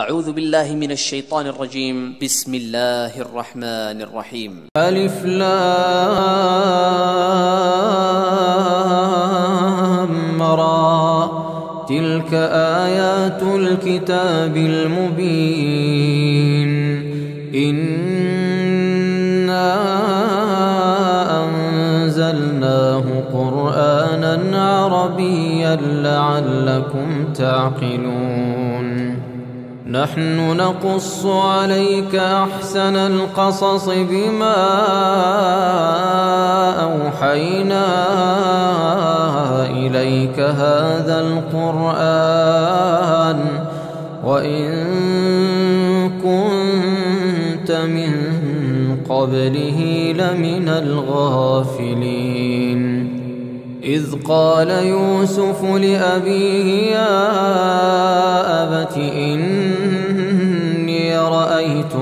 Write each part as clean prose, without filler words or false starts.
أعوذ بالله من الشيطان الرجيم. بسم الله الرحمن الرحيم. ألف لام را تلك آيات الكتاب المبين إنا أنزلناه قرآنا عربيا لعلكم تعقلون. نحن نقص عليك أحسن القصص بما أوحينا إليك هذا القرآن وإن كنت من قبله لمن الغافلين. إذ قال يوسف لأبيه يا أبت إني رأيت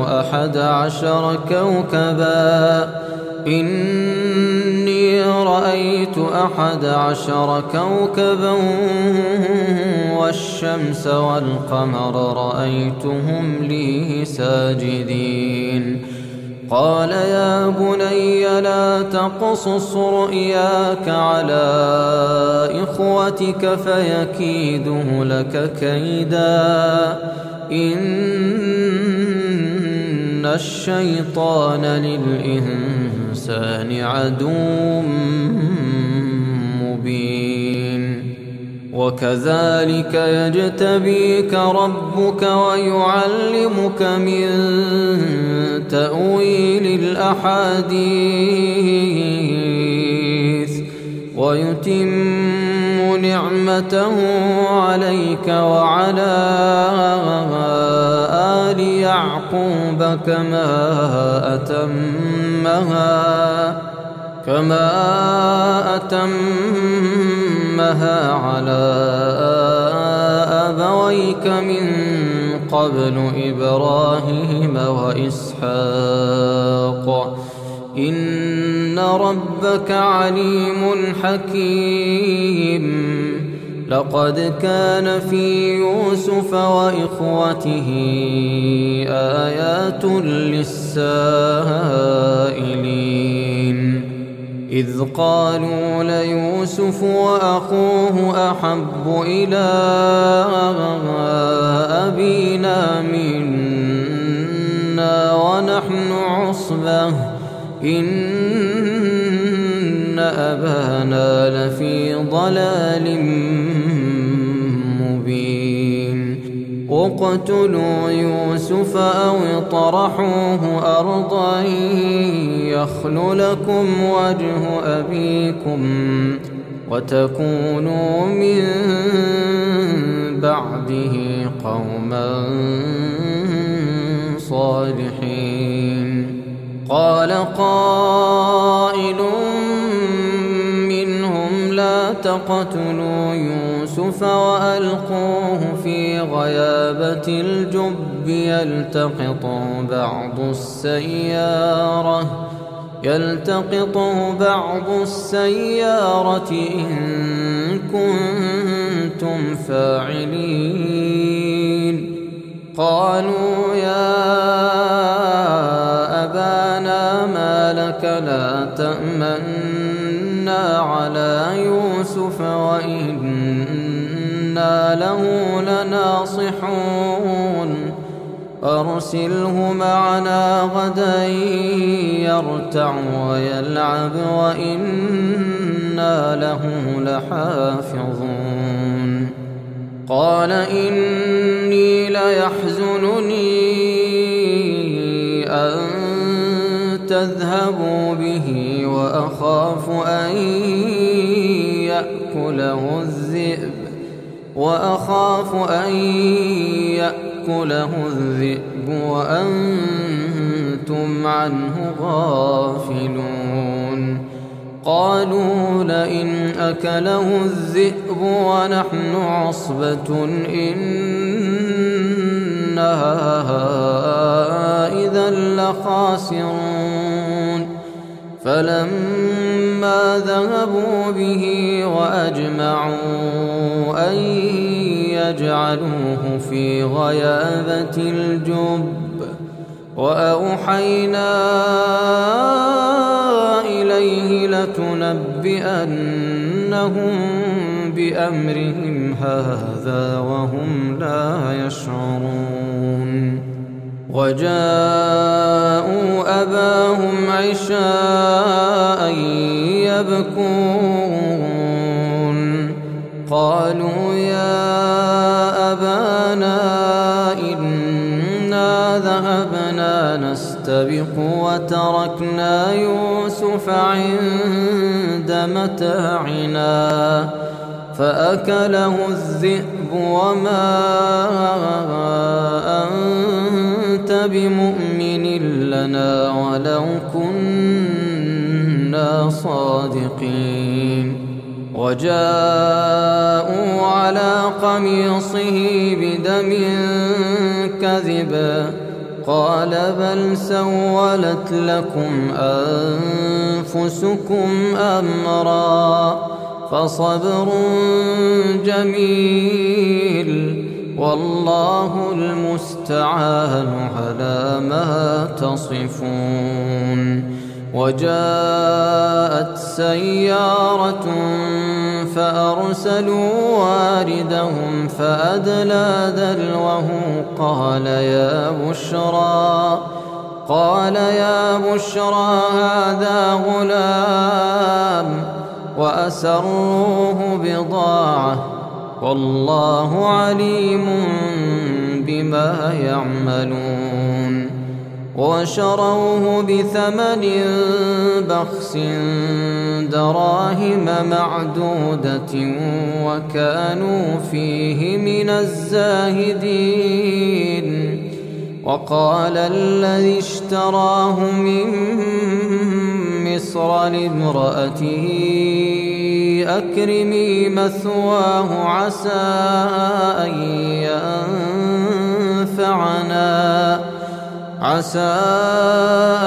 11 كوكبا والشمس والقمر رأيتهم لي ساجدين. قال يا بني لا تقصص رؤياك على إخوتك فيكيده لك كيدا إن الشيطان للإنسان عدو مبين. وكذلك يجتبيك ربك ويعلمك من تأويل الأحاديث ويتم نعمته عليك وعلى آل يعقوب كما أتمها على أبويك من قبل إبراهيم وإسحاق إن ربك عليم حكيم. لقد كان في يوسف وإخوته آيات للسائلين إذ قالوا ليوسف وأخوه أحب إلى أبينا منا ونحن عصبة إن أبانا لفي ضلال مبين. اقتلوا يوسف أو اطرحوه أرضا يخل لكم وجه أبيكم وتكونوا من بعده قوما صالحين. قال قائل منهم لا تقتلوا يوسف وألقوه في غيابة الجب يلتقطه بعض السيارة إن كنتم فاعلين. قالوا يا أبانا ما لك لا تأمنا على يوسف وإنا له لناصحون أرسله معنا غدا يرتع ويلعب وإنا له لحافظون. قال إني ليحزنني أن تذهبوا به وأخاف أن يأكله الذئب وأنتم عنه غافلون. قالوا لئن أكله الذئب ونحن عصبة إنا إذا لخاسرون. فلما ذهبوا به وأجمعوا أن فاجعلوه في غيابة الجب وأوحينا إليه لتنبئنهم بأمرهم هذا وهم لا يشعرون وجاءوا أباهم عشاء يبكون قالوا يا أبانا إنا ذهبنا نستبق وتركنا يوسف عند متاعنا فأكله الذئب وما أنت بمؤمن لنا ولو كنا صادقين وجاءوا على قميصه بدم كذب قال بل سولت لكم أنفسكم أمرا فصبر جميل والله المستعان على ما تصفون وجاءت سيارة فأرسلوا واردهم فأدلى دلوه قال يا بشرى هذا غلام وأسروه بضاعة والله عليم بما يعملون وشروه بثمن بخس دراهم معدودة وكانوا فيه من الزاهدين وقال الذي اشتراه من مصر لامرأته أكرمي مثواه عسى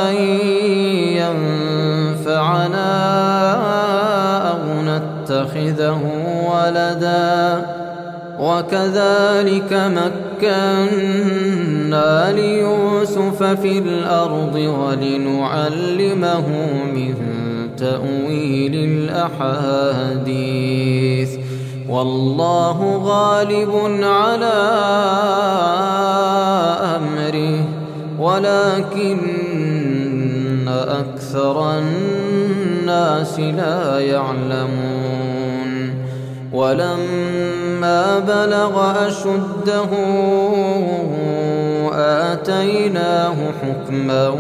أن ينفعنا أو نتخذه ولدا وكذلك مكنا ليوسف في الأرض ولنعلمه من تأويل الأحاديث والله غالب على أمره ولكن أكثر الناس لا يعلمون ولما بلغ أشده آتيناه حكما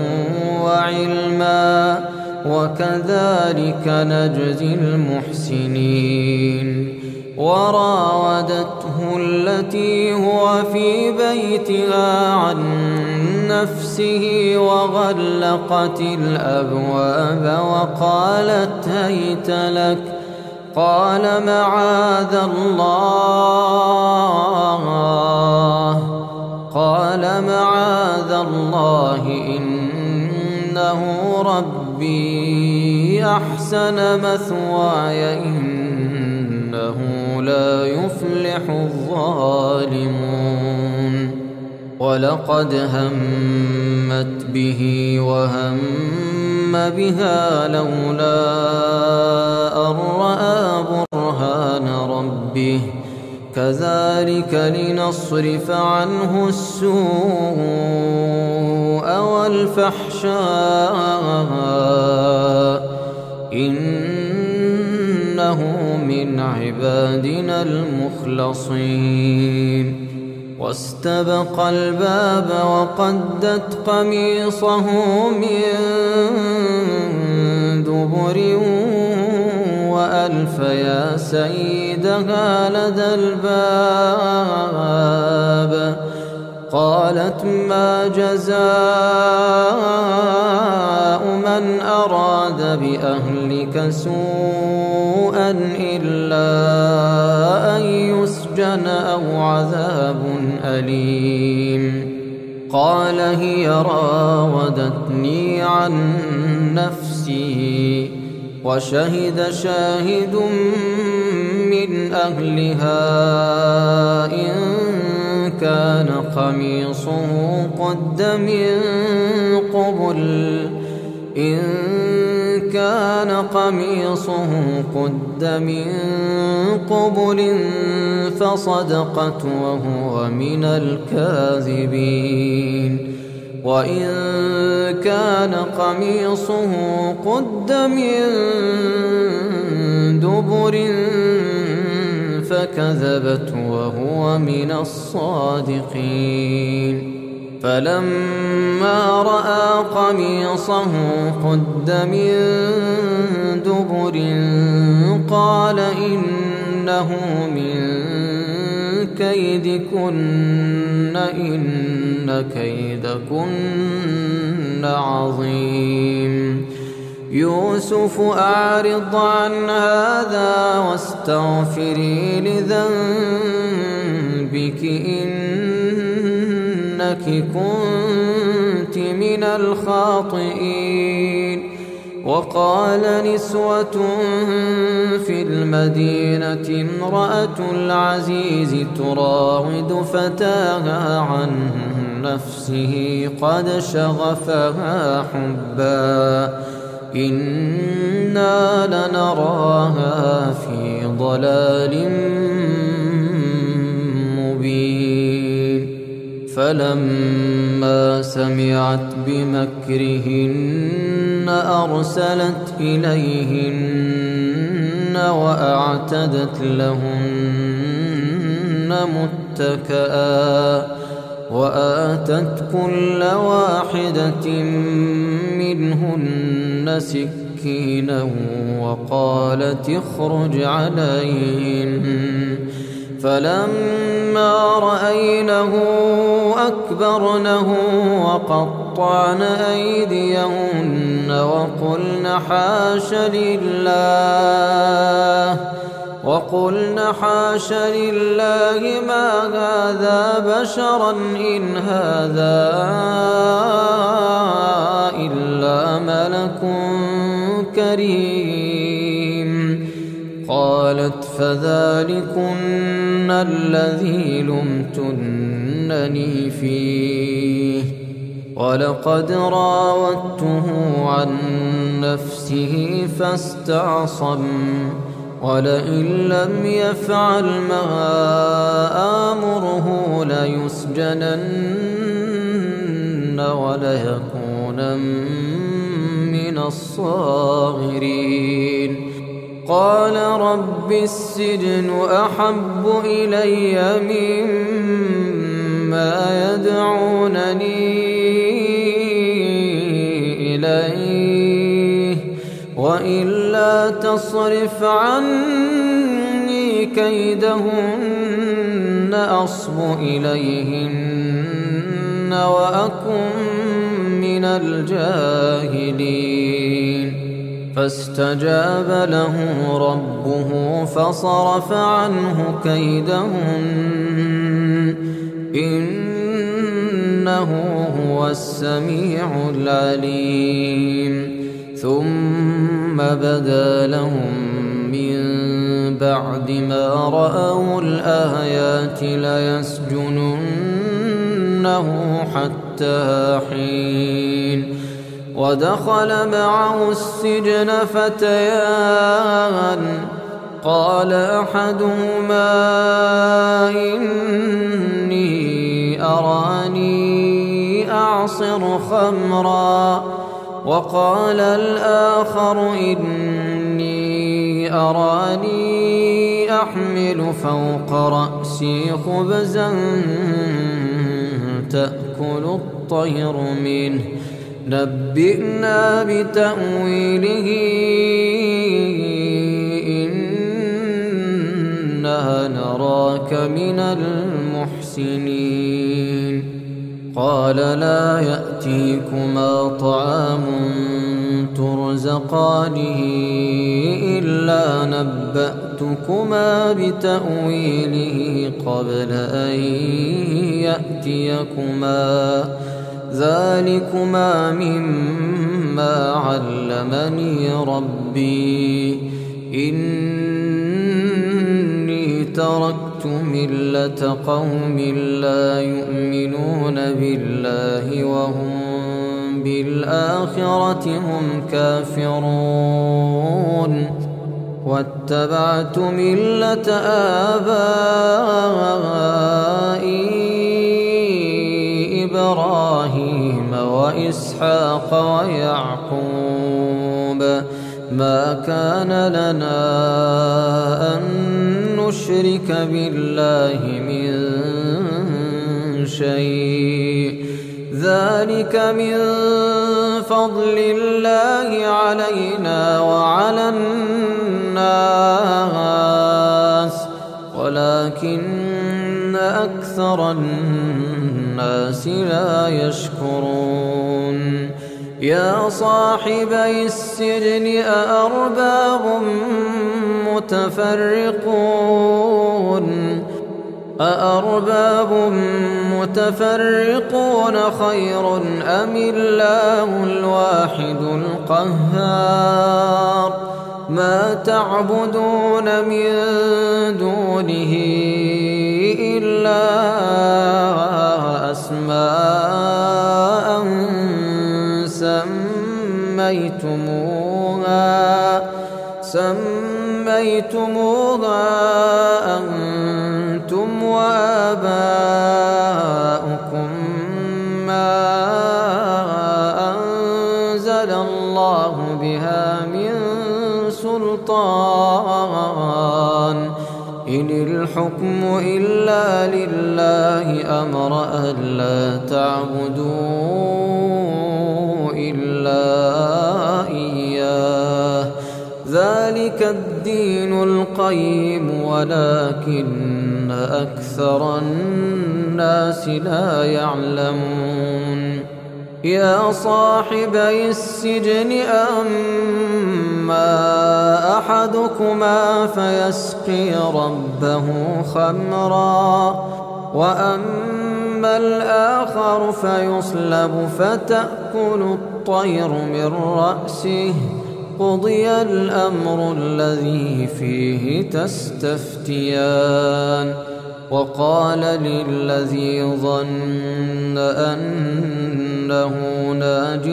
وعلما وكذلك نجزي المحسنين وراودته التي هو في بيتها عن نفسه وغلقت الأبواب وقالت هيت لك قال معاذ الله إنه ربي أحسن مثواي إنه لا يفلح الظالمون ولقد همت به وهم بها لولا أن رأى برهان ربه كذلك لنصرف عنه السوء والفحشاء إنه من عبادنا المخلصين واستبق الباب وقدت قميصه من دبر وألف يا سيدها لدى الباب قالت ما جزاء من أراد بأهلك سوءا إلا أن يسجن أو عذاب أليم قال هي راودتني عن نفسي وشهد شاهد من من أهلها إن كان قميصه قد من قبل فصدقت وهو من الكاذبين وإن كان قميصه قد من دبر فكذبت وهو من الصادقين فلما رأى قميصه قد من دبر قال إنه من كيدكن إن كيدكن عظيم يوسف أعرض عن هذا واستغفري لذنبك إنك كنت من الخاطئين وقال نسوة في المدينة امرأة العزيز تراود فتاها عن نفسه قد شغفها حبا إنا لنراها في ضلال مبين فلما سمعت بمكرهن أرسلت إليهن وأعتدت لهن متكئا وآتت كل واحدة منهن سكينا وقالت اخرج عليهن فلما رأينه أكبرنه وقطعن أيديهن وقلن حاش لله ما هذا بشرا إن هذا إلا ملك كريم قالت فذلكن الذي لمتنني فيه ولقد راودته عن نفسه فاستعصم ولئن لم يفعل ما آمره ليسجنن وليكون من الصاغرين قال رب السجن أحب إلي مما يدعونني إليه وإلا تصرف عني كيدهن أصب إليهن وأكن من الجاهلين فاستجاب له ربه فصرف عنه كيدهن إنه هو السميع العليم ثم بدا لهم من بعد ما رأوا الآيات ليسجننه حتى حين ودخل معه السجن فتيان قال أحدهما إني أراني أعصر خمرا وقال الآخر إني أراني أحمل فوق رأسي خبزا تأكل الطير منه نبئنا بتأويله إنا نراك من المحسنين قال لا يأتيكما طعام ترزقانه إلا نبأتكما بتأويله قبل أن يأتيكما ذلكما مما علمني ربي إني تركت ملة قوم لا يؤمنون بالله وهم بالآخرة هم كافرون واتبعت ملة آبائي إبراهيم وإسحاق ويعقوب ما كان لنا أن نشرك بالله من شيء ذلك من فضل الله علينا وعلى الناس ولكن أكثر الناس لا يشكرون يا صاحبي السجن أأرباب متفرقون خير أم الله الواحد القهار ما تعبدون من دونه إلا أسماء سميتموها أنتم وآباؤكم ما أنزل الله بها من سلطان إن الحكم إلا لله أمر ألا تعبدوا إلا إياه ذلك الدين القيم ولكن أكثر الناس لا يعلمون يا صاحبي السجن أما أحدكما فيسقي ربه خمرا وأما الآخر فيصلب فتأكل الطير من رأسه قضي الأمر الذي فيه تستفتيان وقال للذي ظن أنه ناج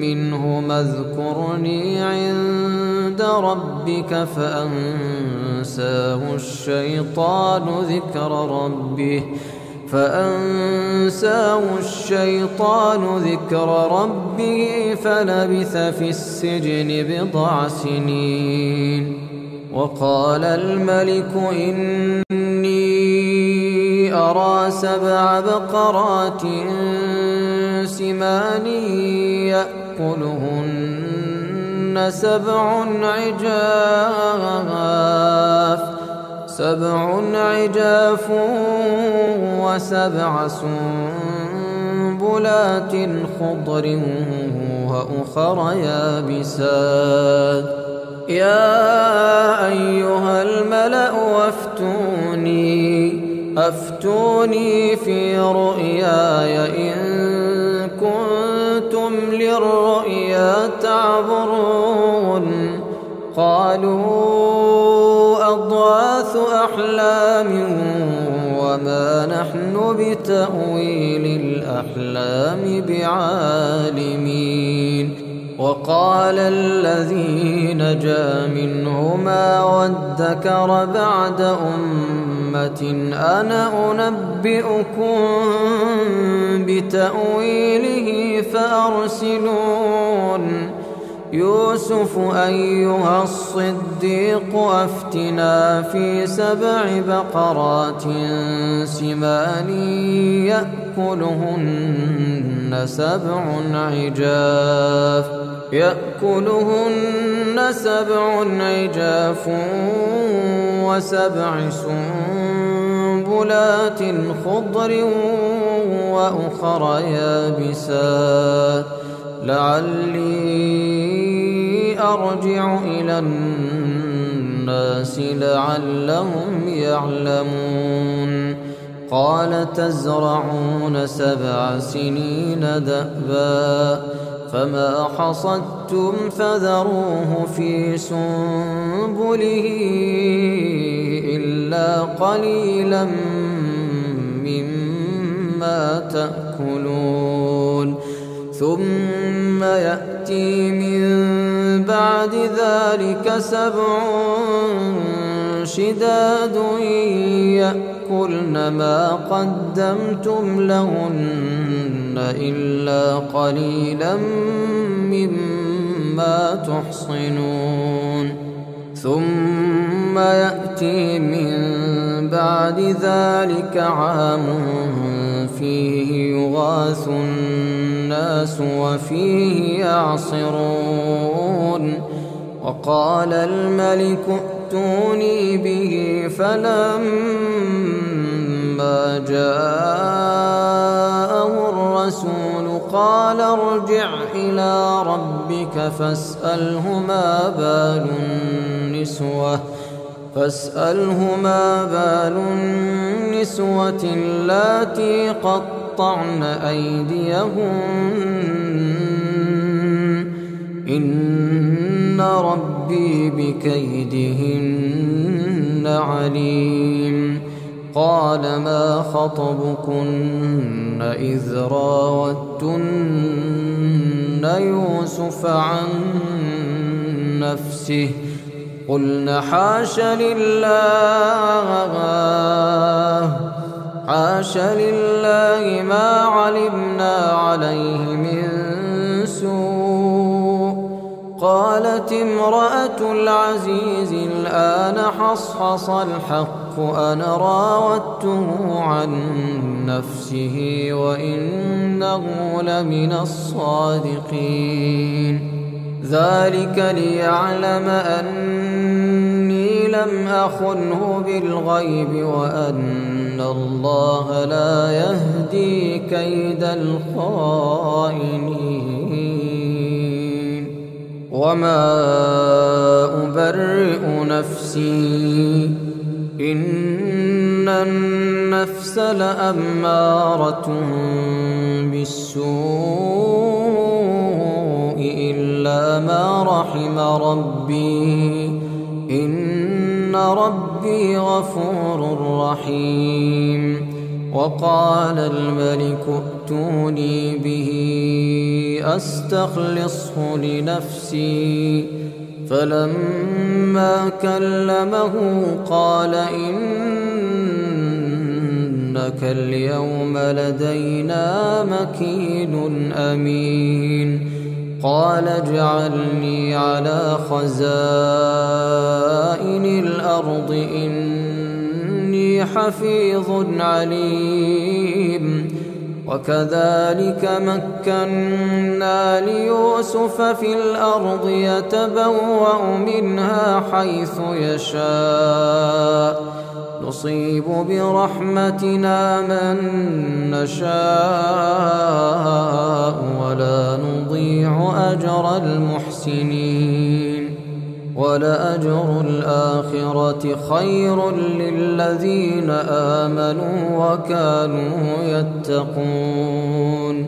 منهما اذكرني عند ربك فأنساه الشيطان ذكر ربه فلبث في السجن بضع سنين وقال الملك إني أرى 7 بقرات سمان يأكلهن 7 عجاف و7 سنبلات خضر وأخر يابسات يا أيها الملأ أفتوني في رؤياي إن كنتم للرؤيا تعبرون قالوا أضغاث أحلام وما نحن بتأويل الأحلام بعالمين وقال الذي نجا منهما وادكر بعد أمة أنا أنبئكم بتأويله فأرسلون يوسف أيها الصديق أفتنا في 7 بقرات سمان يأكلهن 7 عجاف و7 سنبلات خضر وأخر يابسات لعلي أرجع إلى الناس لعلهم يعلمون قال تزرعون 7 سنين دأبا فما حصدتم فذروه في سنبله إلا قليلا مما تأكلون ثم يأتي من بعد ذلك 7 شداد يأكلن ما قدمتم لهن إلا قليلا مما تحصنون ثم يأتي من بعد ذلك عام فيه يغاث الناس وفيه يعصرون وقال الملك ائتوني به فلما جاءه الرسول قال ارجع إلى ربك فاسأله ما بال النسوة اللاتي قطعن أيديهن إن ربي بكيدهن عليم قال ما خطبكن إذ راوتن يوسف عن نفسه قلن حاش لله ما علمنا عليه من سوء قالت امرأة العزيز الآن حصحص الحق أنا راودته عن نفسه وإنه لمن الصادقين ذلك ليعلم أني لم أخنه بالغيب وأن الله لا يهدي كيد الخائنين وما أبرئ نفسي إن النفس لأمارة بالسوء إلا ما رحم ربي إن ربي غفور رحيم وقال الملك ائتوني به أستخلصه لنفسي فلما كلمه قال إنك اليوم لدينا مكين أمين قال اجعلني على خزائن الأرض إني حفيظ عليم وكذلك مكنا ليوسف في الأرض يتبوأ منها حيث يشاء نصيب برحمتنا من نشاء ولا نضيع أجر المحسنين ولأجر الآخرة خير للذين آمنوا وكانوا يتقون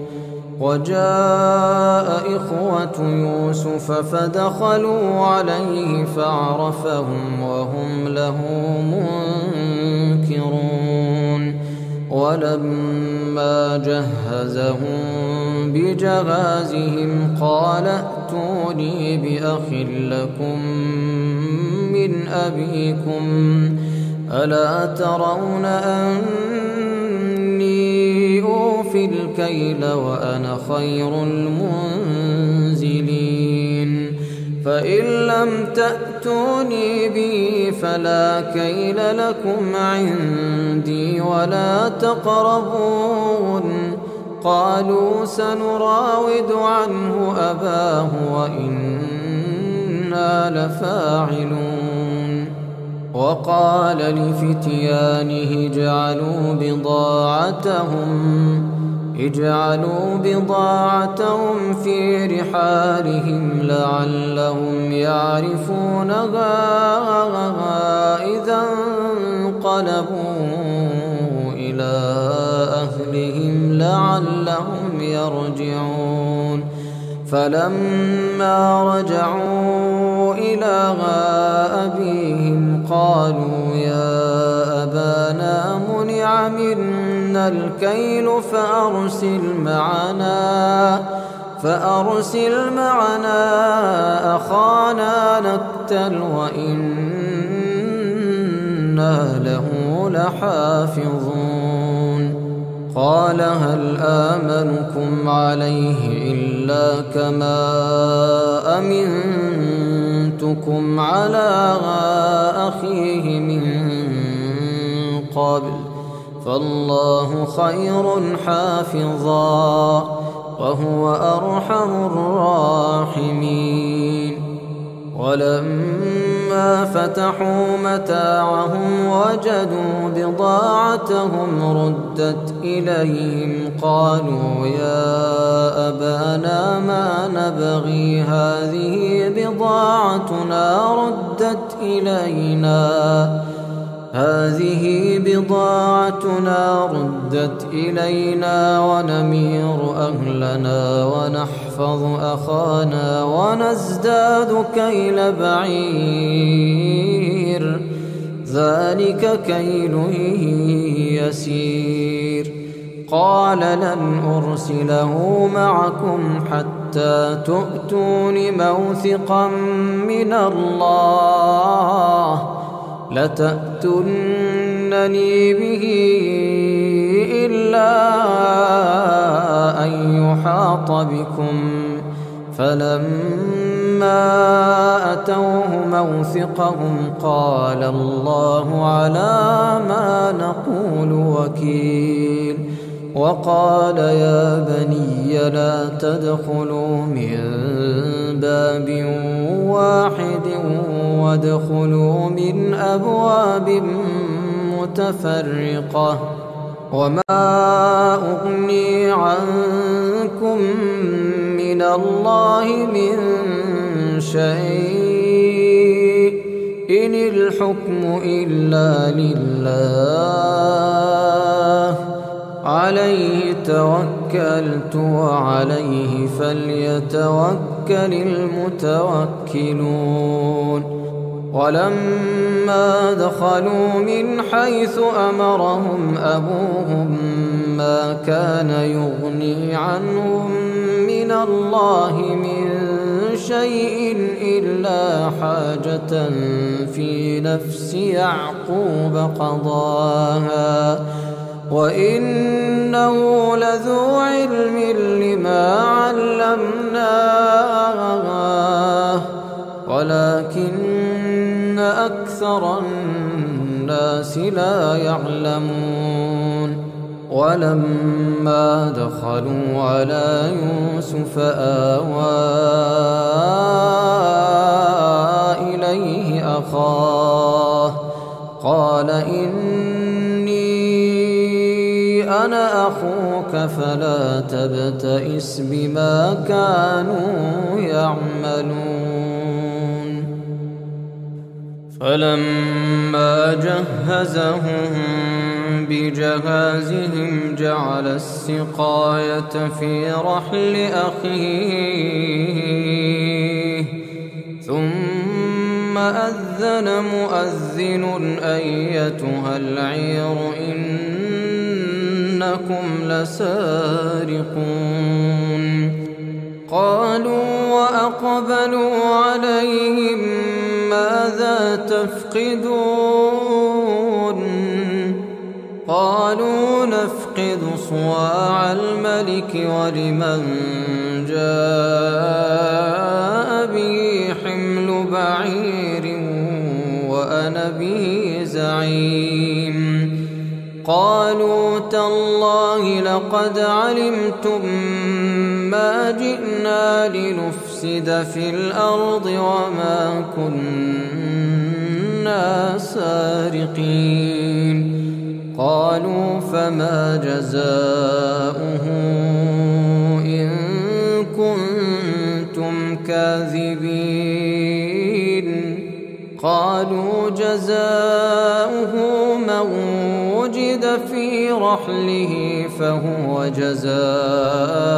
وجاء إخوة يوسف فدخلوا عليه فعرفهم وهم له منكرون ولما جهزهم بجهازهم قال ائتوني بأخ لكم من أبيكم ألا ترون أني أوفي الكيل وأنا خير المنزلين فإن لم تأتوني به فلا كيل لكم عندي ولا تقربون قالوا سنراود عنه أباه وإنا لفاعلون وقال لفتيانه اجعلوا بضاعتهم في رحالهم لعلهم يعرفونها إذا انقلبوا إلى أهلهم لعلهم يرجعون فلما رجعوا إلى أبيهم قالوا يا أبانا منع منا الكيل فأرسل معنا أخانا نكتل وإنا له لحافظون قال هل آمنكم عليه إلا كما أمنتكم على أخيه من قبل فالله خير حافظا وهو أرحم الراحمين ولما فتحوا متاعهم وجدوا بضاعتهم ردت إليهم قالوا يا أبانا ما نبغي هذه بضاعتنا ردت إلينا ونمير أهلنا ونحفظ أخانا ونزداد كيل بعير ذلك كيل يسير قال لن أرسله معكم حتى تؤتون موثقا من الله لتأتونني به إلا أن يحاط بكم فلما أتوه موثقهم قال الله على ما نقول وكيل وقال يا بني لا تدخلوا من باب واحد وادخلوا من أبواب متفرقة وما أغني عنكم من الله من شيء إن الحكم إلا لله عليه توكلت وعليه فليتوكل المتوكلون ولما دخلوا من حيث أمرهم أبوهم ما كان يغني عنهم من الله من شيء إلا حاجة في نفس يعقوب قضاها وإنه لذو علم لما علمناه ولكن أكثر الناس لا يعلمون ولما دخلوا على يوسف آوى إليه أخاه قال أنا أخوك فلا تبتئس بما كانوا يعملون فلما جهزهم بجهازهم جعل السقاية في رحل أخيه ثم أذن مؤذن أيتها العير إنكم لسارقون قالوا وأقبلوا عليهم ماذا تفقدون قالوا نفقد صواع الملك ولمن جاء به حمل بعير وأنا به زعيم قالوا تالله لقد علمتم ما جئنا لنفسد في الأرض وما كنا سارقين قالوا فما جزاؤه إن كنتم كاذبين قالوا جزاؤه من وجد في جزاؤه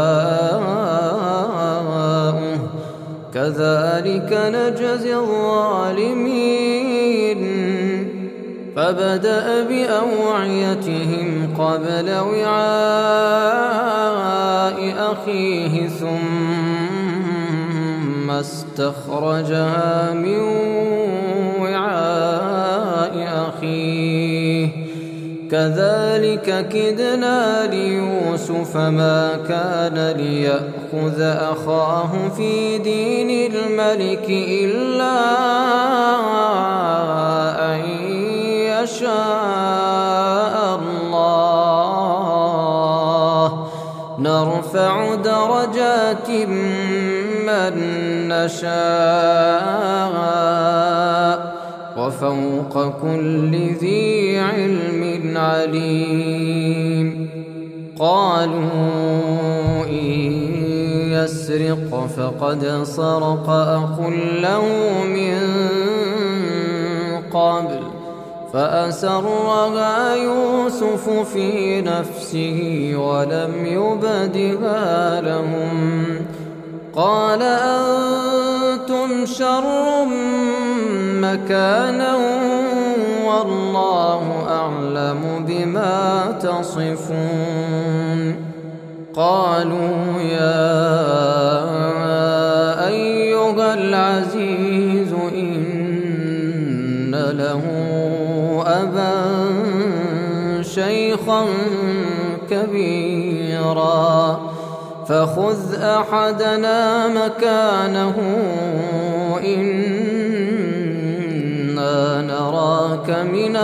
كذلك نجزي الظالمين فبدأ بأوعيتهم قبل وعاء أخيه ثم استخرجها من وعاء أخيه كذلك كدنا ليوسف ما كان ليأخذ أخاه في دين الملك إلا أن يشاء الله نرفع درجات من نشاء وفوق كل ذي علم عليم قالوا إن يسرق فقد سرق أخ له من قبل فأسرها يوسف في نفسه ولم يبدها لهم قال أنتم شر مكانا والله أعلم بما تصفون قالوا يا أيها العزيز إن له أبا شيخا كبيرا فخذ أحدنا مكانه إنا نراك من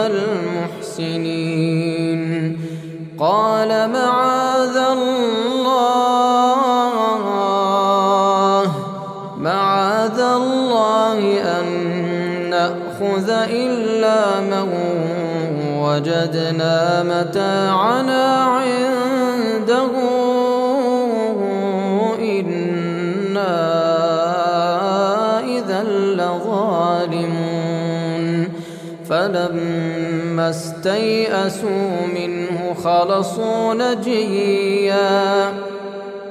المحسنين قال معاذ الله أن نأخذ إلا من وجدنا متاعنا عنده إنا إذا لظالمون فلما استيئسوا منه خلصوا نجيا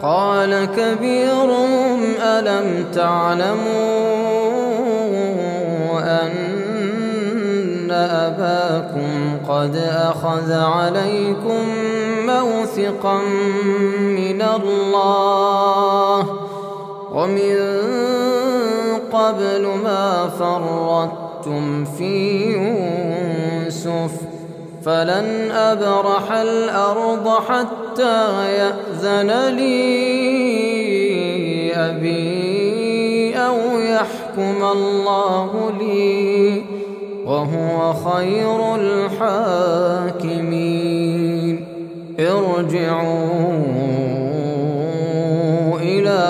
قال كبيرهم ألم تعلموا أن أباكم قد أخذ عليكم موثقا من الله ومن قبل ما فرطتم في يوسف فلن أبرح الأرض حتى يأذن لي أبي أو يحكم الله لي وهو خير الحاكمين ارجعوا إلى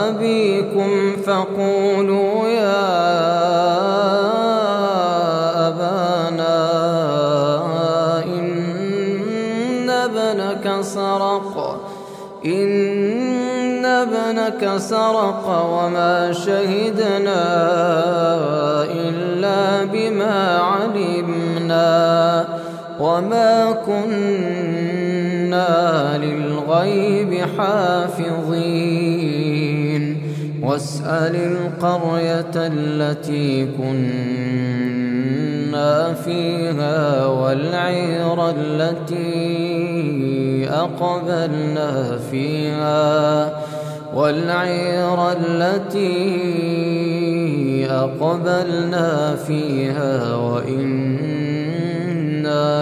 أبيكم فقولوا يا أبانا إن ابنك سرق وما شهدنا إلا بما علمنا وما كنا للغيب حافظين واسأل القرية التي كنا فيها والعير التي أقبلنا فيها وإنا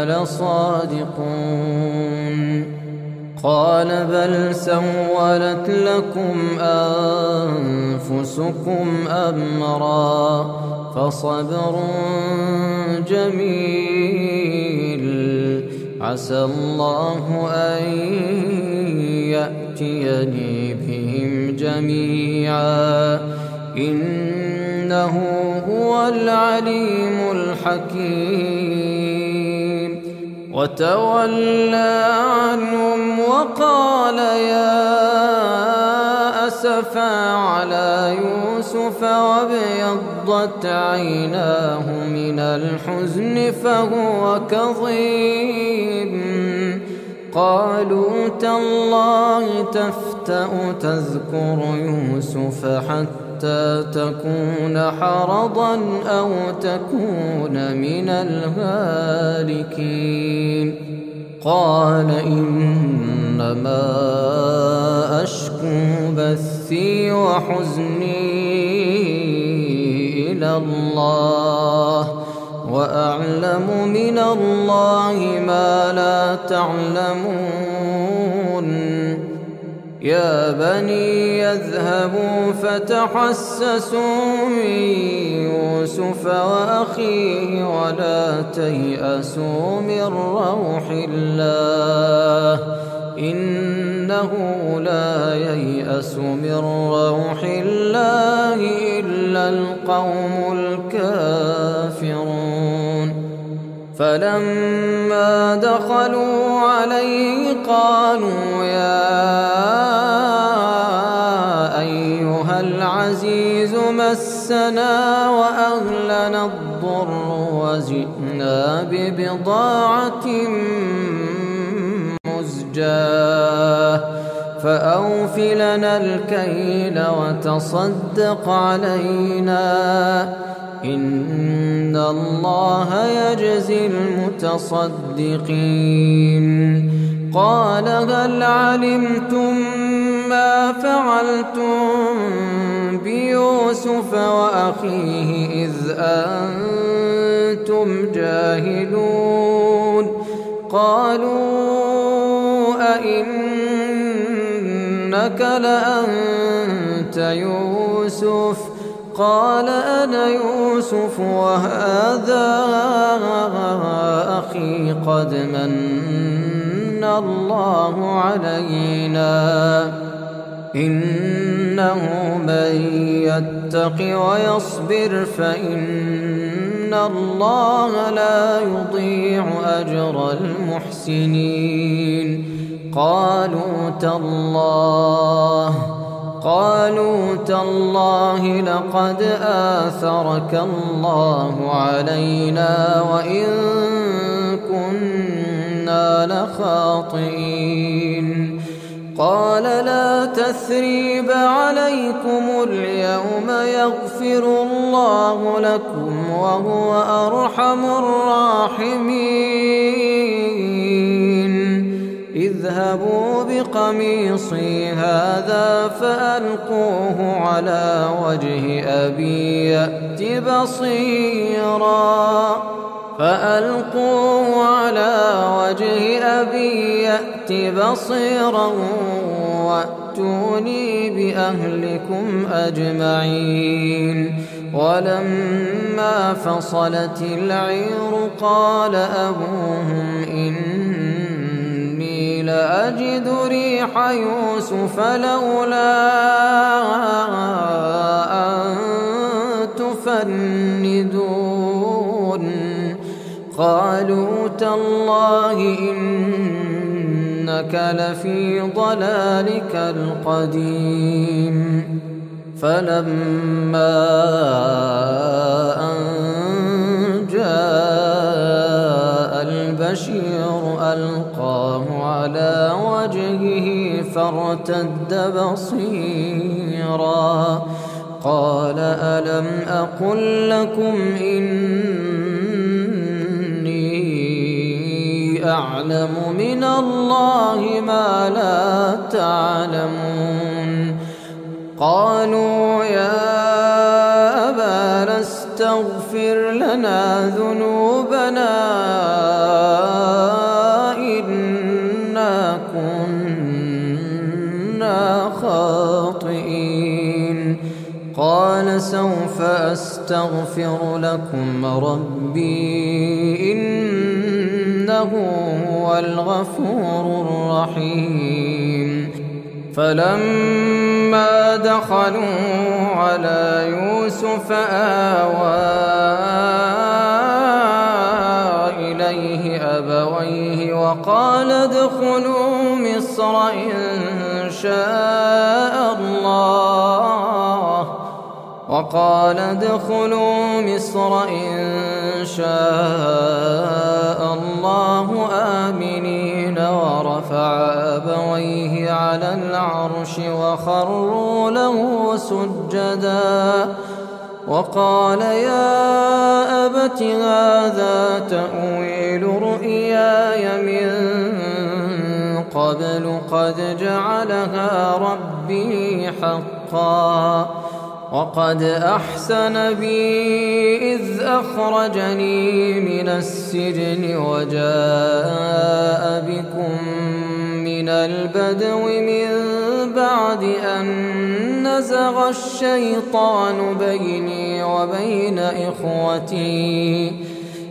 لصادقون قال بل سولت لكم أنفسكم أمرا فصبر جميل عسى الله أن يأتيني بهم جميعا إنه هو العليم الحكيم وتولى عنهم وقال يا أسفا على يوسف وابيضت عيناه من الحزن فهو كظيم قالوا تالله تفتأ تذكر يوسف حتى تكون حرضا أو تكون من الهالكين قال إنما أشكو بثي وحزني إلى الله وأعلم من الله ما لا تعلمون يا بني يذهبوا فتحسسوا من يوسف وأخيه ولا تيأسوا من روح الله إنه لا ييأس من روح الله إلا القوم الكافرون فلما دخلوا عليه قالوا يا أيها العزيز مسنا وأهلنا الضر وجئنا ببضاعة مزجاة فأوف لنا الكيل وتصدق علينا إن الله يجزي المتصدقين قال هل علمتم ما فعلتم بيوسف وأخيه إذ أنتم جاهلون قالوا أئنك لأنت يوسف قال أنا يوسف وهذا أخي قد من الله علينا إنه من يتق ويصبر فإن الله لا يضيع أجر المحسنين قالوا تالله لقد آثرك الله علينا وإن كنا لخاطئين قال لا تثريب عليكم اليوم يغفر الله لكم وهو أرحم الراحمين اذهبوا بقميصي هذا فألقوه على وجه أبي يأت بصيرا وأتوني بأهلكم أجمعين ولما فصلت العير قال أبوهم إني لأجد ريح يوسف لولا أن تفندون قالوا تالله إنك لفي ضلالك القديم فلما أن جاء البشير ألقاه على وجهه فارتد بصيرا قال ألم أقل لكم إني أعلم من الله ما لا تعلمون قالوا يا أبانا استغفر لنا ذنوبنا إنا كنا خاطئين قال سوف أستغفر لكم ربي إنه هو الغفور الرحيم فلما دخلوا على يوسف آوى إليه أبويه وقال ادخلوا مصر إن شاء الله وقال ادخلوا مصر إن شاء الله آمنين ورفع أبويه على العرش وخروا له سجدا وقال يا أبت هذا تأويل رؤياي من قبل قد جعلها ربي حقا وقد أحسن بي إذ أخرجني من السجن وجاء بكم من البدو من بعد أن نزغ الشيطان بيني وبين إخوتي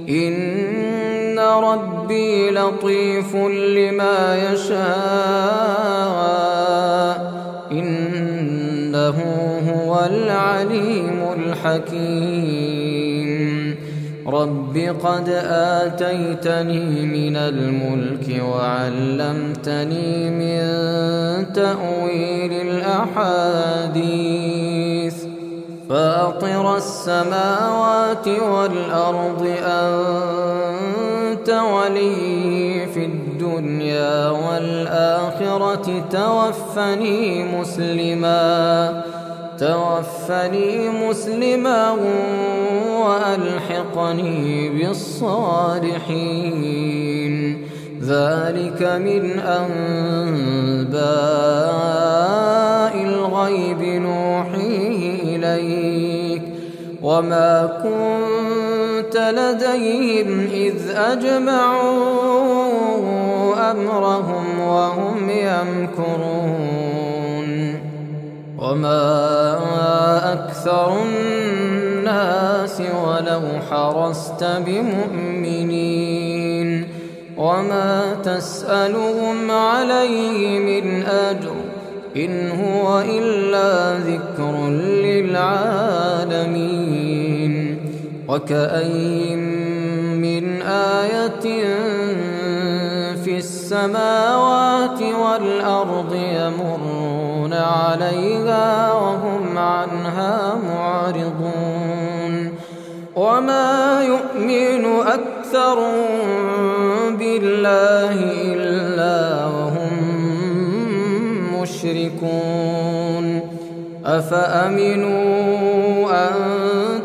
إن ربي لطيف لما يشاء إنه هو العليم الحكيم رب قد آتيتني من الملك وعلمتني من تأويل الأحاديث فاطر السماوات والأرض أنت ولي في الدنيا والآخرة توفني مسلما وألحقني بالصالحين ذلك من أنباء الغيب نوحيه إليك وما كنت لديهم إذ أجمعوا أمرهم وهم يمكرون وما أكثر الناس ولو حرصت بمؤمنين وما تسألهم عليه من أجر إن هو إلا ذكر للعالمين وكأين من آية في السماوات والأرض يمرون عليها وهم عنها معرضون وما يؤمن أكثرهم بالله إلا وهم مشركون أفأمنوا أن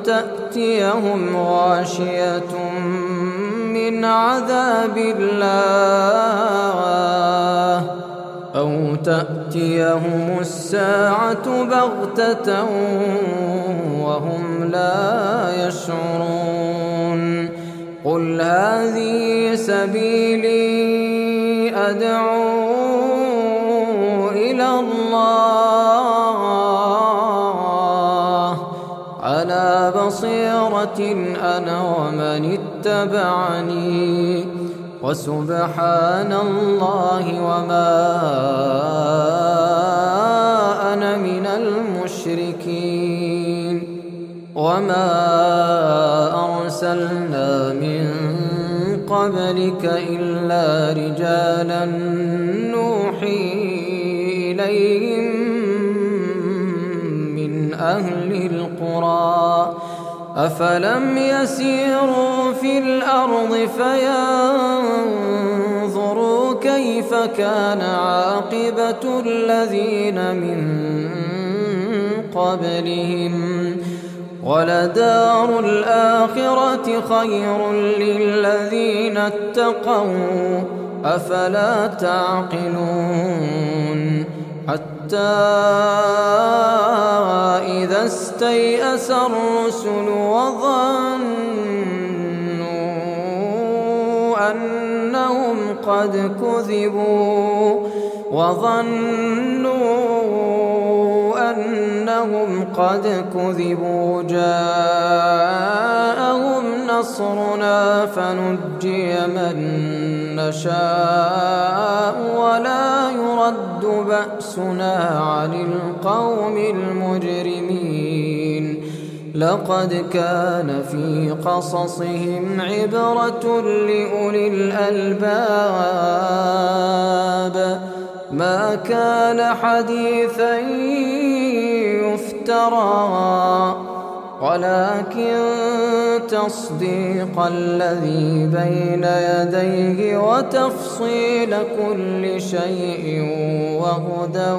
تأتيهم غاشية من عذاب الله أو تأتيهم الساعة بغتة وهم لا يشعرون قل هذه سبيلي أدعو إلى الله على بصيرة أنا ومن اتبعني وسبحان الله وما أنا من المشركين وما أرسلنا من قبلك إلا رجالا نوحي إليهم من أهل القرى أفلم يسيروا في الأرض فينظروا كيف كان عاقبة الذين من قبلهم ولدار الآخرة خير للذين اتقوا أفلا تعقلون حتى إذا استيأس الرسل وظنوا أنهم قد كذبوا جاءهم نصرنا فنجي من نشاء ولا يرد بأسنا عن القوم المجرمين لقد كان في قصصهم عبرة لأولي الألباب ما كان حديثا يفترى ولكن تصديق الذي بين يديه وتفصيل كل شيء وهدى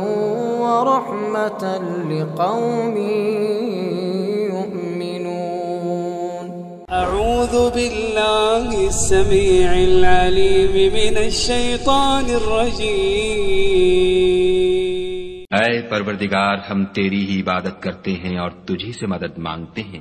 ورحمة لقوم يؤمنون. أعوذ بالله السميع العليم من الشيطان الرجيم. ऐ परवरदिगार, हम तेरी ही इबादत करते हैं और तुझी से मदद मांगते हैं।